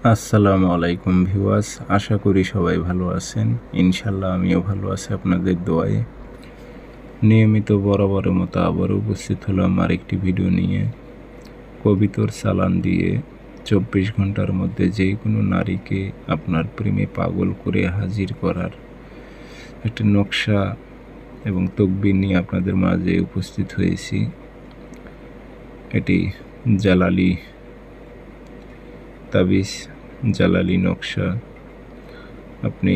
আসসালামু আলাইকুম ভিউয়ার্স, আশা করি সবাই ভালো আছেন। ইনশাল্লাহ আমিও ভালো আছি আপনাদের দোয়ায়। নিয়মিত বরাবরের মতো আবারও উপস্থিত হলাম আরেকটি ভিডিও নিয়ে। কবিতর চালান দিয়ে 24 ঘন্টার মধ্যে যে কোনো নারীকে আপনার প্রেমে পাগল করে হাজির করার একটা নকশা এবং তকবির নিয়ে আপনাদের মাঝে উপস্থিত হয়েছি। এটি জালালি তাবিজ, জালালি নকশা। আপনি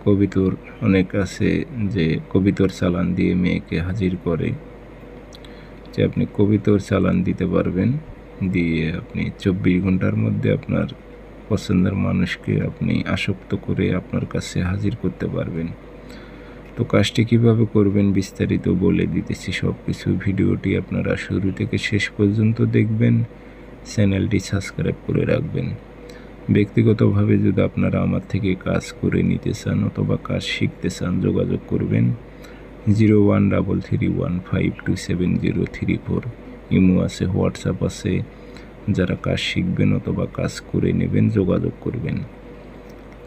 কবিতর অনেক আছে যে কবিতর চালান দিয়ে মেয়েকে হাজির করে, যে আপনি কবিতর চালান দিতে পারবেন, দিয়ে আপনি 24 ঘন্টার মধ্যে আপনার পছন্দের মানুষকে আপনি আসক্ত করে আপনার কাছে হাজির করতে পারবেন। তো কাজটি কীভাবে করবেন বিস্তারিত বলে দিতেছি সব কিছু। ভিডিওটি আপনারা শুরু থেকে শেষ পর্যন্ত দেখবেন, চ্যানেলটি সাবস্ক্রাইব করে রাখবেন। ব্যক্তিগতভাবে যদি আপনারা আমার থেকে কাজ করে নিতে চান অথবা কাজ শিখতে চান, যোগাযোগ করবেন 013315270034। ইমো আছে, হোয়াটসঅ্যাপ আছে। যারা কাজ শিখবেন অথবা কাজ করে নেবেন যোগাযোগ করবেন।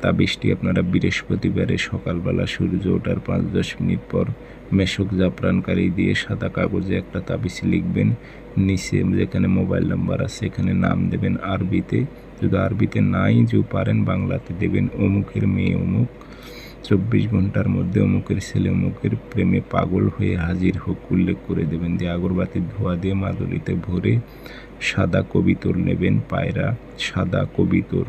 তাবিজটি আপনারা বৃহস্পতিবারে সকালবেলা সূর্য ওঠার 5-10 মিনিট পর মেশক জাফরানকারি দিয়ে সাদা কাগজে একটা তাবিজ লিখবেন। নিচে যেখানে মোবাইল নাম্বার আছে এখানে নাম দেবেন আরবিতে, যদি আরবিতে নাই যে পারেন বাংলাতে দেবেন অমুকের মেয়ে অমুক, 24 ঘন্টার মধ্যে অমুকের ছেলে অমুকের প্রেমে পাগল হয়ে হাজির হোক উল্লেখ করে দেবেন। দিয়ে আগরবাতির ধোয়া দিয়ে মাদুলিতে ভরে সাদা কবিতর নেবেন, পায়রা সাদা কবিতর,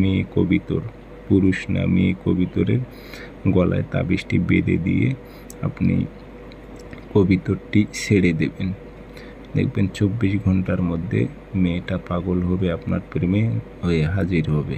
মেয়ে কবিতর, পুরুষ না মেয়ে কবিতরের গলায় তাবিজটি বেঁধে দিয়ে আপনি কবিতরটি ছেড়ে দেবেন। দেখবেন 24 ঘন্টার মধ্যে মেয়েটা পাগল হবে, আপনার প্রেমে হয়ে হাজির হবে।